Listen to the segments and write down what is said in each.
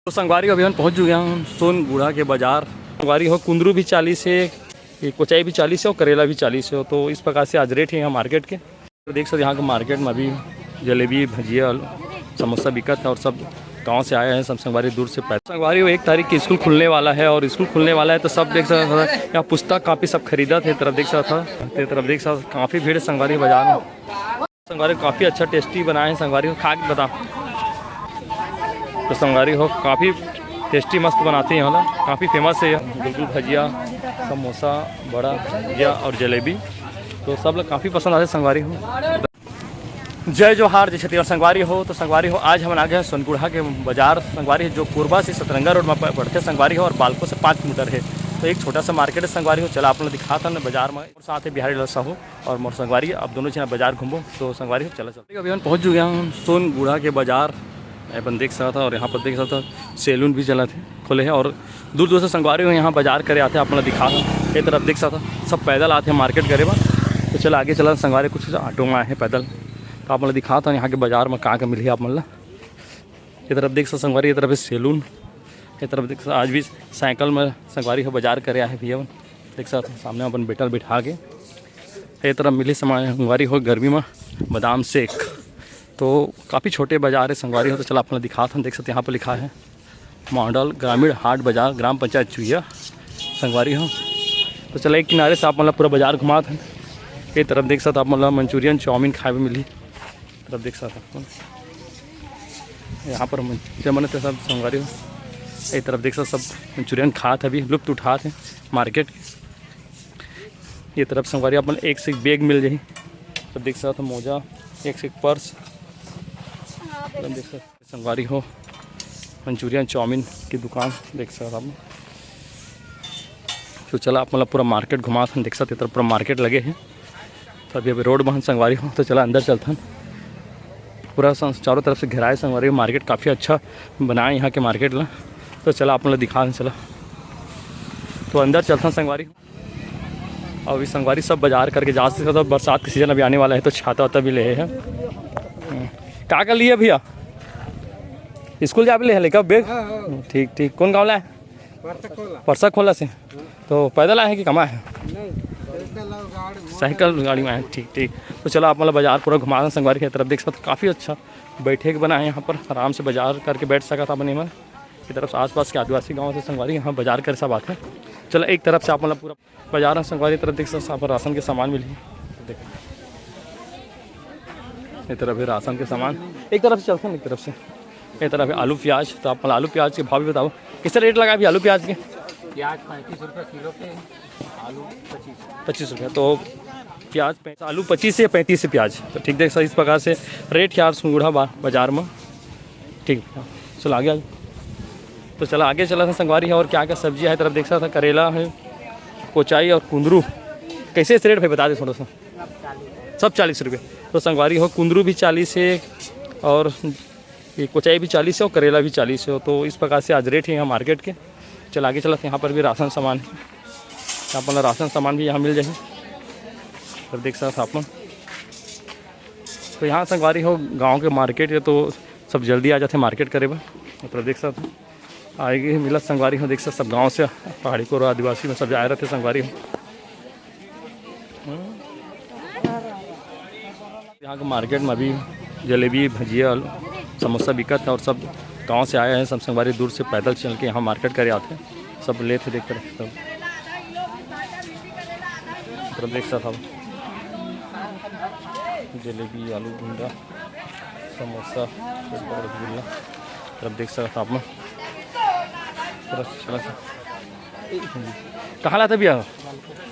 तो संगवारी अभी हम पहुँच चुके हैं सोनगुड़ा के बाज़ार। संगवारी हो कुंदरू भी 40 है, कोचाई भी 40 है और करेला भी 40 है। तो इस प्रकार से आज रेट है यहाँ मार्केट के। तो देख सकते यहाँ के मार्केट में अभी जलेबी भजिया समोसा बिकत है और सब गांव से आए हैं। सब संगवारी दूर से पैदा। संगवारी हो 1 तारीख की स्कूल खुलने वाला है और स्कूल खुलने वाला है तो सब देख सकता था यहाँ पुस्तक काफ़ी सब खरीदा थे। तरफ देख सकता था तरफ देख सकता काफ़ी भीड़ संगवारी बाजार में। संगवारी काफ़ी अच्छा टेस्टी बनाए हैं। संगवारी को खा के बता तो संगवारी हो काफ़ी टेस्टी मस्त बनाते हैं। यहाँ काफ़ी फेमस है गुलगुल भजिया समोसा बड़ा भजिया और जलेबी। तो सब लोग काफ़ी पसंद आते संगवारी हो। जय जोहार जय छत्तीसगढ़। संगवारी हो तो संगवारी हो आज हम आ गए हैं सोनगुड़ा के बाजार। संगवारी जो कोरबा से सतरंगा रोड में पड़ते संगवारी हो और बालको से 5 मीटर है। तो एक छोटा सा मार्केट है संगवारी हो। चला आप लोग दिखाता ना बाजार में और साथ ही बिहारी लसा हो और मोर संगवारी अब दोनों चीज़ बाजार घूमो। तो संगवारी हो चला चलते अभी हम पहुँच चुके हैं सोनगुड़ा के बाजार। अपन देख सकता था और यहाँ पर देख सकता था सैलून भी चला थे खुले हैं और दूर दूर से संगवारी हो यहाँ बाजार करे आते हैं। आप लोग दिखा था एक तरफ देख सकता था सब पैदल आते हैं मार्केट करे बा। तो चला आगे चला संगवारी कुछ ऑटो में आए हैं पैदल। तो आप मतलब दिखाता हूँ यहाँ के बाज़ार में कहाँ मिली है। आप मतलब ये तरफ देख सकते संगवारी, ये तरफ है सैलून, ये तरफ देख सकते आज भी साइकिल में संगवारी हो बाजार करे आए भैया देख सकते सामने अपन बेटल बिठा के। ये तरफ मिली संगवारी हो गर्मी में बादाम शेक। तो काफ़ी छोटे बाज़ार है संगवारी हो। तो चला अपना दिखाता हूँ। देख सकते यहाँ पर लिखा है मॉडल ग्रामीण हाट बाज़ार ग्राम पंचायत चुहिया संगवारी हो। तो चला एक किनारे से आप मतलब पूरा बाज़ार घुमाते हैं। ये तरफ देख सकते आप मतलब मंचूरियन चाउमीन खाए में मिली। तरफ देख सकते यहाँ पर मंचूरियन बने थे सब संगवारी हो। एक तरफ देख सकते सब मंचूरियन खाते अभी लुत्फ उठाते हैं मार्केट। ये तरफ संगवारी अपन एक से एक बैग मिल जाए। तो देख सकते मोजा एक से एक पर्स। देख सकते संगवारी हो मंचूरियन चाउमीन की दुकान देख सकते आप। तो चला आप मतलब पूरा मार्केट घुमा था। देख सकते तरफ पूरा मार्केट लगे हैं। तो अभी रोड बहन संगवारी हो। तो चला अंदर चलता हूँ। पूरा चारों तरफ से घेराए संगवारी मार्केट काफ़ी अच्छा बनाए यहाँ के मार्केट ला। तो चला आप लोग दिखा चला तो अंदर चलता हूँ संगवारी। और अभी संगवारी सब बाजार करके जा सकते तो बरसात का सीज़न अभी आने वाला है तो छाता वाता भी ले हैं। क्या कर लिए भैया स्कूल जा भी ले लेकर बैग? ठीक ठीक। कौन गाँव लाए? परसा खोला से। तो पैदल आए हैं कि कमा है? साइकिल गाड़ी में आए। ठीक ठीक। तो चलो आप मतलब बाजार पूरा घुमा संगवारी की तरफ देख सकते काफ़ी अच्छा बैठे के बना है। यहाँ पर आराम से बाजार करके बैठ सका था बने में। की तरफ से आसपास के आदिवासी गांव से संगवारी यहाँ बाजार कर सब आते हैं। चलो एक तरफ से आप मतलब पूरा बाजार संगवारी तरफ देख सकते यहाँ पर राशन के सामान मिली। देख एक तरफ है राशन के सामान। एक तरफ से चलते हैं एक तरफ से एक तरफ है आलू प्याज। तो आप आलू प्याज के भाव भी बताओ किस रेट लगा अभी आलू प्याज के? प्याज 35 रुपये किलो पे, आलू 25 रुपये। तो प्याज आलू 25 से 35 से प्याज। तो ठीक देख सर इस प्रकार से रेट यार सोनगुड़ा बाजार में। ठीक चलो आगे आज। तो चला आगे चला था संगवारी है और क्या क्या सब्जियाँ है तरफ देख सकता था करेला है कोचाई और कुंदरू। कैसे रेट भाई बता दे थोड़ा सा? सब 40 रुपये। तो संगवारी हो कुंदरू भी 40 है और ये कोचाई भी 40 है और करेला भी 40 है। तो इस प्रकार से आज रेट है यहाँ मार्केट के। चल आगे चला यहाँ पर भी राशन सामान है। यहाँ पर राशन सामान भी यहाँ मिल जाए। तो देख सकते आप। तो यहाँ संगवारी हो गांव के मार्केट है तो सब जल्दी आ जाते मार्केट करे बा। तो देख सकते आएगी मिलत संगवारी हो। देख सकते सब गांव से पहाड़ी को आदिवासी में सब आए रहते संगवारी हो। यहाँ के मार्केट में अभी जलेबी भजिया समोसा बिकत है और सब गांव से आए हैं। सब संगवारी दूर से पैदल चल के यहाँ मार्केट करे आते हैं। सब ले थे देख कर सब तरफ देख सकता था जलेबी आलू भुंडा समोसा रसगुल्ला। तरफ देख सकता आप लोग कहाँ लाते भैया?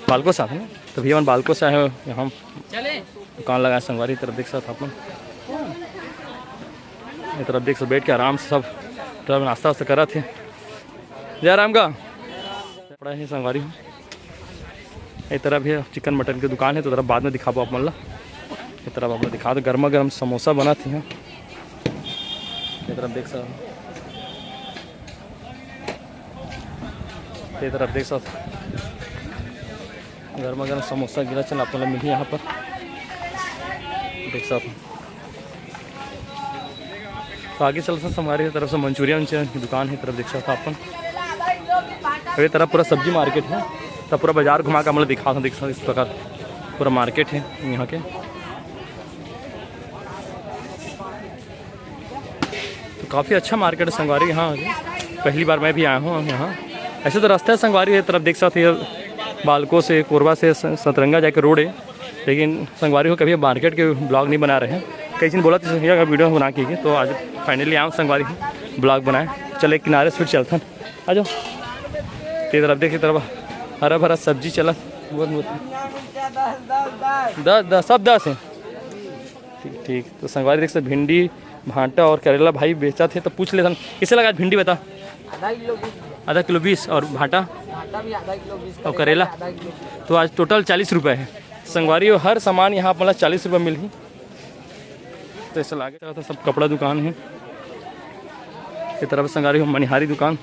बालको से आते हैं। तो भैया बालको से आए हो यहाँ दुकान लगाए संगवारी। तरफ देख सकता आप लोग ये तरफ देख सकते बैठ के आराम से सब तरफ नाश्ता वास्ता करा थे। जय राम का पड़ा है संगवारी। एक तरफ है चिकन मटन की दुकान है। तो तरफ बाद में दिखा पाओ आप मतलब एक तरफ आप दिखा दो गर्मा गर्म समोसा बना थी यहाँ। ये तरफ देख सकते ये तरफ देख सकते गर्मा गर्म समोसा गिरा चल आप मिली यहाँ पर देख सकते। तो आगे चलते हैं संगवारी की तरफ से मंचूरियन की दुकान है तरफ देख सकते अपन। ये तरफ पूरा सब्जी मार्केट है, तब पूरा बाजार घुमा के हम लोग दिखा देख सकते इस प्रकार पूरा मार्केट है यहाँ के। तो काफ़ी अच्छा मार्केट है संगवारी यहाँ, पहली बार मैं भी आया हूँ यहाँ। ऐसे तो रास्ता है संगवारी है तरफ देख सकते हैं, बालको से कोरबा से सतरंगा जाके रोड है, लेकिन संगवारी को कभी मार्केट के ब्लॉग नहीं बना रहे हैं। कई दिन बोला तो भैया वीडियो बना के, तो आज फाइनली आऊँ संगवारी ब्लॉग बनाए। चले किनारे से फिर चलता है, आ जाओ। तो तरफ देखिए तरफ हरा भरा सब्जी चला, दस सब 10 है। ठीक ठीक। तो संगवारी देख सकते भिंडी भांटा और करेला भाई बेचा थे, तो पूछ लेता किसे लगा भिंडी बता। आधा किलो 20 और भांटा और करेला तो आज टोटल 40 रुपये है। संगवारी और हर सामान यहाँ मतलब 40 रुपये मिल ही। तो ऐसा लागे था सब कपड़ा दुकान है। इस तरफ संगवारी मनिहारी दुकान,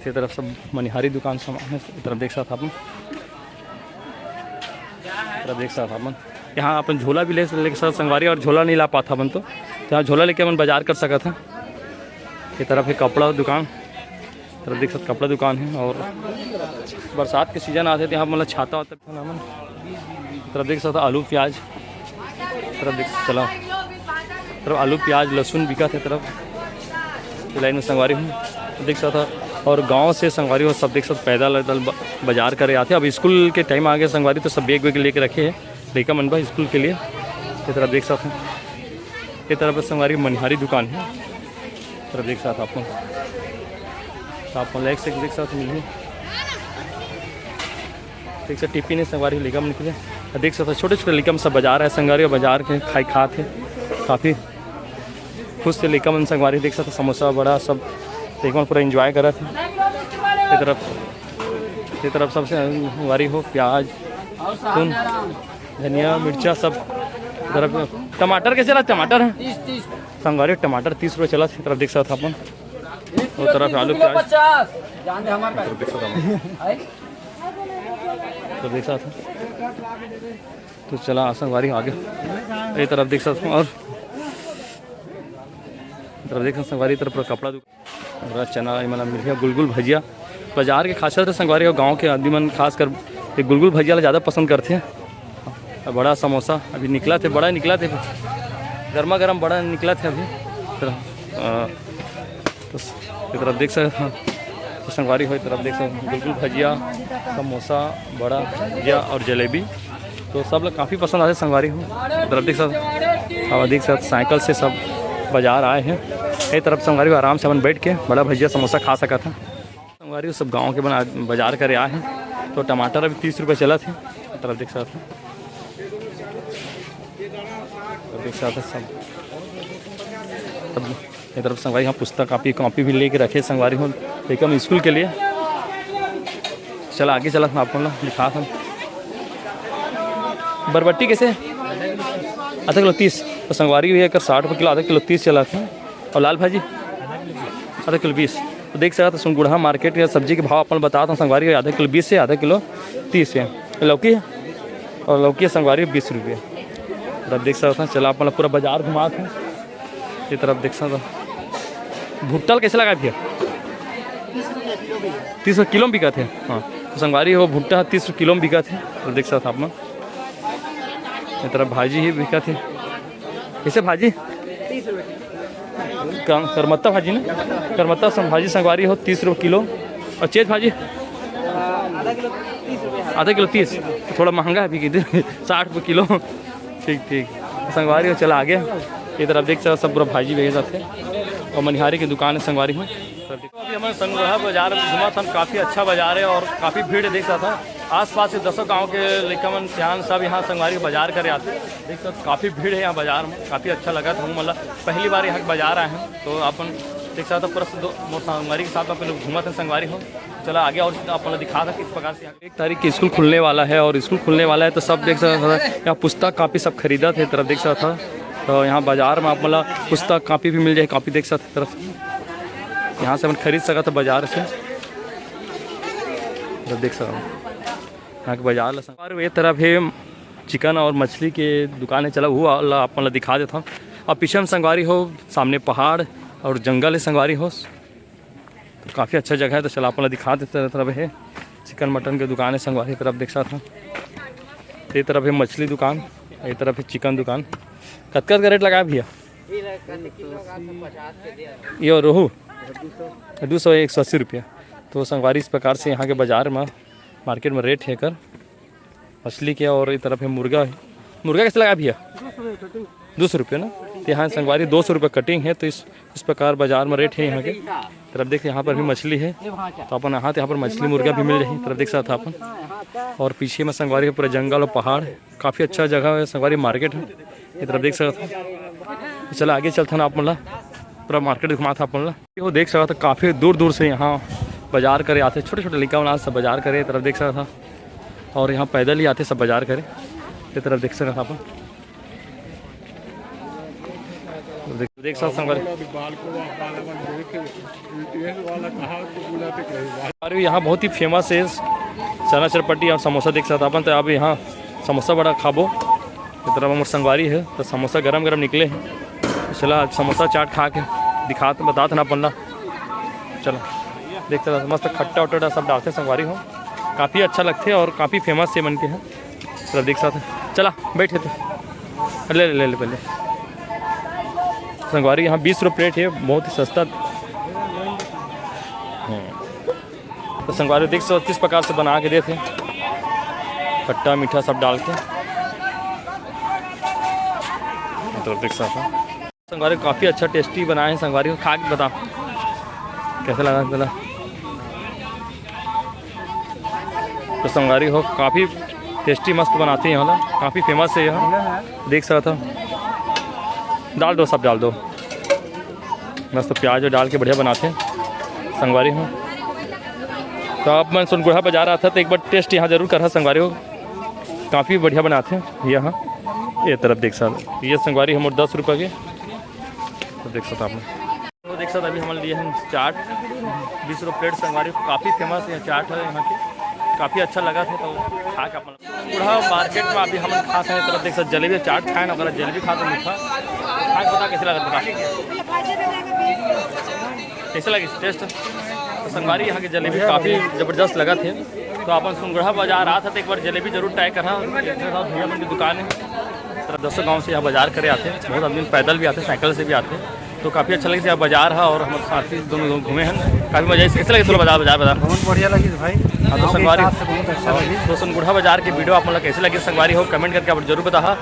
इस तरफ सब मनिहारी दुकान सामान है। इस तरफ देख सकते अपन, तरफ देख सकते अपन यहाँ अपन झोला भी ले सकते संगवारी, और झोला नहीं ला पाता अपन तो यहाँ झोला लेके अपन बाजार कर सका था। ये तरफ है कपड़ा दुकान, तरफ देख सकते कपड़ा दुकान है। और बरसात के सीजन आते थे यहाँ मतलब छाता वाता था नामन। तरफ देख सकते आलू प्याज, तरफ देख चला तरफ आलू प्याज लहसुन बिका थे। तरफ लाइन में संगवारी हूँ देख सकता, और गांव से संगवारी हो सब देख सकते पैदल बाजार करे आते। अब स्कूल के टाइम आ गए संगवारी, तो सब बैग वेग लेके रखे हैं लड़का मनबा स्कूल के लिए। ये तरफ देख सकते हैं, ये तरफ संगवारी मनिहारी दुकान है। तरफ देख सकते आपको, तो आप लाइक से देख सकते मिलिए। देख सकते टिफिन है संगवारी लेकर निकले, देख सकते छोटे छोटे लेकर सब बाजार है संगवारी, और बाजार के खाते काफ़ी खुश से लेकर मन संगवारी देख सकते समोसा बड़ा सब लेकर पूरा एंजॉय करा थे। ये तरफ सबसे संगवारी हो प्याज सुन धनिया मिर्चा सब। तरफ टमाटर कैसे रहा, टमाटर है संगवारी टमाटर 30 रुपये चला। तरफ देख सकते अपन, वो तरफ आलू प्याज तो देख सकते। तो चला संगवारी आगे, ये तरफ देख सकते और तरफ देख संगवारी तरफ कपड़ा दुकान चना मतलब मिल गया। गुलगुल भजिया बाजार के खासियत है संगवारी और गाँव के आदमी मन खास कर ये गुलगुल भजिया ज़्यादा पसंद करते हैं। बड़ा समोसा अभी निकला थे, बड़ा निकला थे, गर्मा गर्म बड़ा निकला थे अभी। तो तरफ देख सकते तो संगवारी हो तरफ देख सकते गुलगुल भजिया समोसा बड़ा भजिया और जलेबी, तो सब लोग काफ़ी पसंद आते संगवारी हो। तरफ देख सकते अब देख सकते साइकिल से सब बाजार आए हैं। ये तरफ संगवारी को आराम से अपन बैठ के बड़ा भजिया समोसा खा सका था। संगवारी सब गाँव के बना बाजार करे आए हैं। तो टमाटर अभी 30 रुपये चला थे। तरफ देख सकते देख सकते सब ये तरफ संगवारी यहाँ पुस्तक कॉपी भी लेके रखे संगवारी हो लेकिन स्कूल के लिए। चला आगे चला था आपको दिखा था। बरबट्टी कैसे आधा किलो 30, तो संगवारी भी अगर 60 रुपये किलो आधा किलो 30 चला था। और लाल भाजी आधा किलो 20। तो देख सकते सुनगुढ़ा मार्केट या सब्जी के भाव अपन बताता हूँ। संगवारी आधा किलो 20 से आधा किलो 30 है। लौकी है और लौकी है संगवारी 20 रुपये। तरफ देख सकते हैं चला अपन पूरा बाजार घुमा था। ये तरफ देख सकते भुट्टल कैसे लगा भैया 30 रुपये किलो में बिका थे। हाँ तो संगवारी हो भुट्टा 30 रुपये किलो में बिका थे। तो देख सकते आप ये तरफ भाजी ही बिका थे। कैसे भाजी करमत्ता भाजी ना, करमत्ता भाजी संगवारी हो 30 रुपये किलो। और चेज भाजी आधा किलो 30, थोड़ा महंगा है अभी किधर 60 रुपये किलो। ठीक ठीक संगवारी हो चला आगे। ये तरफ देख सकते सब पूरा भाजी भेज सकते और मनिहारी की दुकान है संगवारी में। अभी हमारे संगरोहा बाजार में घुमा था, काफ़ी अच्छा बाजार है और काफ़ी भीड़ देख रहा था। आसपास के 10 गांव के लेकिन सियान सब यहाँ संगवारी बाजार करे आते देख सकते काफ़ी भीड़ है यहाँ बाजार में। काफ़ी अच्छा लगा था, मतलब पहली बार यहाँ बाजार आए हैं। तो अपन देख सकते पूरा संगवारी के साथ अपन लोग घूमा था संगवारी हो। चला आगे और अपन दिखा था किस प्रकार से 1 तारीख की स्कूल खुलने वाला है और स्कूल खुलने वाला है। तो सब देख सकता था यहाँ पुस्तक काफ़ी सब खरीदा थे। तरफ देख सकता था तो यहाँ बाजार में आप मतलब पुस्तक काफ़ी भी मिल जाए, काफ़ी देख सकते तरफ यहाँ से अपन खरीद सका था बाजार से। तो देख सकता यहाँ के बाजार और ये तरफ है चिकन और मछली के दुकानें चला हुआ अपन दिखा देता हूँ। और पीछे में संगवारी हो सामने पहाड़ और जंगल है संगवारी हो, तो काफ़ी अच्छा जगह है। तो चला अपना दिखा देते तरफ है चिकन मटन की दुकान है संगवारी तरफ देख सकते हैं। ये तरफ है मछली दुकान, ये तरफ है चिकन दुकान। कतकत का रेट लगा भैया? ये रोहू 200 180 रुपया। तो संगवारी इस प्रकार से यहाँ के बाज़ार में मार्केट में रेट है कर मछली के। और इस तरफ है मुर्गा है। मुर्गा कैसे लगा भैया? 200 रुपये ना। तो यहाँ संगवारी 200 रुपये कटिंग है। तो इस प्रकार बाजार में रेट है यहाँ के तरफ। देखते यहाँ पर भी मछली है, तो अपन यहाँ पर मछली मुर्गा भी मिल रही तरफ देख सकते अपन। और पीछे में संगवारी पूरा जंगल और पहाड़, काफ़ी अच्छा जगह है संगवारी मार्केट है ये तरफ देख सकते। चलो आगे चलते ना आप मतलब पूरा मार्केट घुमा था अपन वो देख सकता था। काफ़ी दूर दूर से यहाँ बाजार करे आते, छोटे छोटे लड़का वाला सब बाजार करे तरफ देख सकता था। और यहाँ पैदल ही आते सब बाजार करे ये तरफ देख सकता था अपन। देख सकते संगवारी यहाँ बहुत ही फेमस है चना चरपट्टी और समोसा देख सकता अपन। तो अब यहाँ समोसा बड़ा खाबो इस तरफ हमारे संगवारी है, तो समोसा गरम गरम निकले हैं। चला समोसा चाट खा के दिखा बता ना अपन ला। चलो देख सकते मस्त खट्टा उट्टा सब डालते संगवारी हो, काफ़ी अच्छा लगते और काफ़ी फेमस से बन के हैं तो देख सकते। चला बैठे थे ले ले ले पहले संगवारी यहाँ 20 रुपये प्लेट है, बहुत ही सस्ता। तो संगवारी देख सकते किस प्रकार से बना के देते खट्टा मीठा सब डाल के तो देख सकते। संगवारी काफ़ी अच्छा टेस्टी बनाए हैं संगवारी को, खा के बता कैसा लगा चला। तो संगवारी हो काफ़ी टेस्टी मस्त बनाते हैं यहाँ, काफ़ी फेमस है यहाँ देख सकता। डाल दो सब डाल दो मस्त प्याज और डाल के बढ़िया बनाते हैं संगवारी हो। तो अब मैं सोनगुढ़ा बाजार रहा था तो एक बार टेस्ट यहाँ ज़रूर करा संगवारी हो, काफ़ी बढ़िया बनाते हैं यहाँ ये तरफ देख सकते। ये संगवारी हम 10 रुपये के तो देख सकते आपने। तो देख सकते अभी हमारे लिए हम चाट 20 रुपये प्लेट संगवारी काफ़ी फेमस है चाट है यहाँ की, काफ़ी अच्छा लगा था। तो खा के अपन बूढ़ा मार्केट में अभी हम खाते हैं तरफ देख सकते जलेबी चाट खाए ना, अगर जलेबी खाते मीठा खा के बता कैसे लगा बता कैसे लगी टेस्ट। तो संगवारी यहाँ की जलेबी काफ़ी ज़बरदस्त लगा थे। तो अपन सोनगुढ़ा बाजार रहा था तो एक बार जलेबी जरूर ट्राई करा। भैया मन की दुकान है तरफ 200 गाँव से यहाँ बाजार करे आते हैं, बहुत आदमी पैदल भी आते हैं साइकिल से भी आते हैं। तो काफ़ी अच्छा लगे यहाँ बाजार है और हमारे साथी दोनों घूमे हैं, काफ़ी मजा कैसे लगे थोड़ा बाजार बहुत बढ़िया लगी भाई। हाँ तो संगवारी बहुत अच्छा लगी। तो सोनगुढ़ा बाजार की वीडियो आप लोग कैसे लगी संगवारी हो कमेंट करके आप जरूर बता।